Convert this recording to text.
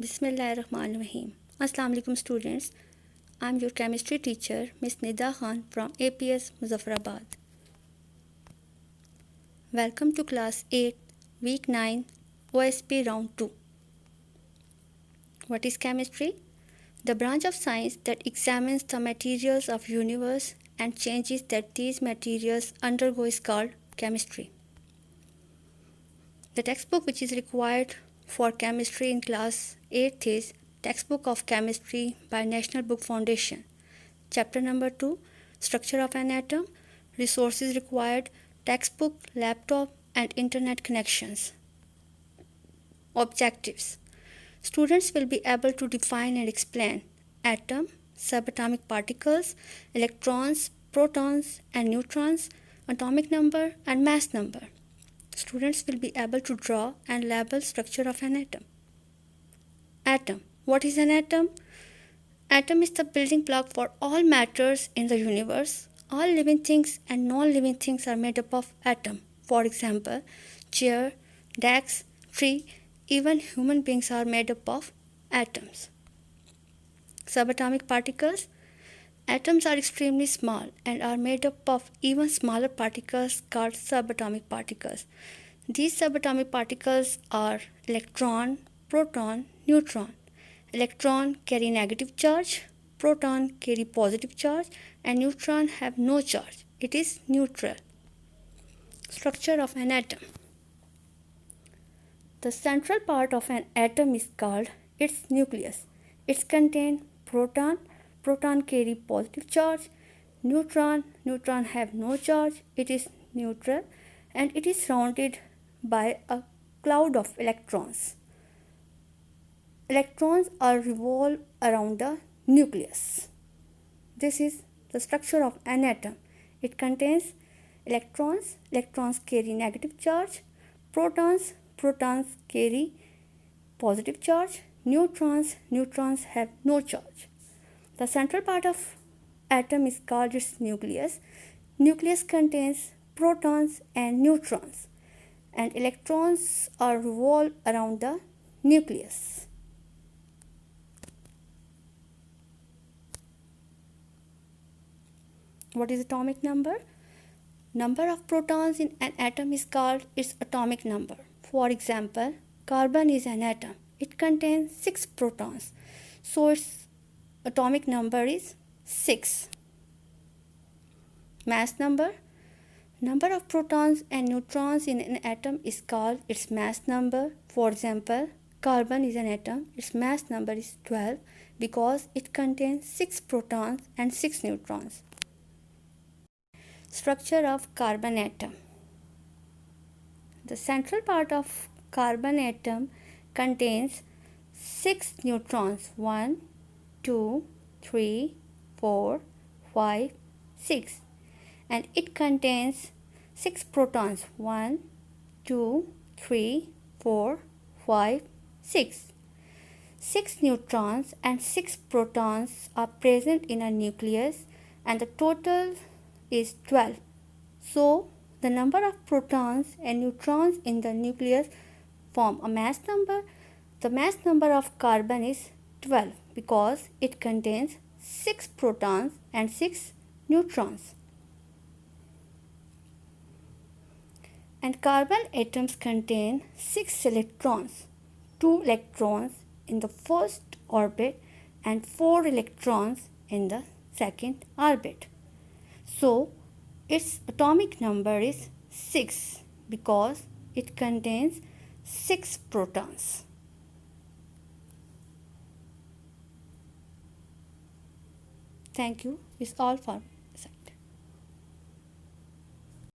Bismillahirrahmanirrahim. Assalamu alaikum students. I'm your chemistry teacher, Miss Nida Khan from APS Muzaffarabad. Welcome to class 8, week 9, OSP round 2. What is chemistry? The branch of science that examines the materials of universe and changes that these materials undergo is called chemistry. The textbook which is required for chemistry in class 8th is Textbook of Chemistry by National Book Foundation. Chapter number 2, Structure of an Atom, Resources required, textbook, laptop and internet connections. Objectives. Students will be able to define and explain atom, subatomic particles, electrons, protons and neutrons, atomic number and mass number. Students will be able to draw and label structure of an atom. Atom. What is an atom? Atom is the building block for all matters in the universe. All living things and non-living things are made up of atom. For example, chair, desk, tree, even human beings are made up of atoms. Subatomic particles. Atoms are extremely small and are made up of even smaller particles called subatomic particles. These subatomic particles are electron, proton, neutron. Electron carry negative charge, proton carry positive charge, and neutron have no charge. It is neutral. Structure of an atom. The central part of an atom is called its nucleus. It contains proton. Proton carry positive charge, neutron have no charge, it is neutral, and it is surrounded by a cloud of electrons. Electrons are revolve around the nucleus. This is the structure of an atom. It contains electrons. Electrons carry negative charge, protons carry positive charge, neutrons have no charge. The central part of atom is called its nucleus. Nucleus contains protons and neutrons, and electrons are revolved around the nucleus. What is atomic number? Number of protons in an atom is called its atomic number. For example, carbon is an atom. It contains 6 protons, so its atomic number is 6. Mass number. Number of protons and neutrons in an atom is called its mass number. For example, carbon is an atom. Its mass number is 12 because it contains 6 protons and 6 neutrons. Structure of carbon atom. The central part of carbon atom contains 6 neutrons. 1, 2, 3, 4, 5, 6, and it contains 6 protons. 1, 2, 3, 4, 5, 6. 6 neutrons and 6 protons are present in a nucleus, and the total is 12. So, the number of protons and neutrons in the nucleus form a mass number. The mass number of carbon is 12 because it contains 6 protons and 6 neutrons. And carbon atoms contain 6 electrons, 2 electrons in the first orbit and 4 electrons in the second orbit. So, its atomic number is 6 because it contains 6 protons. Thank you. It's all for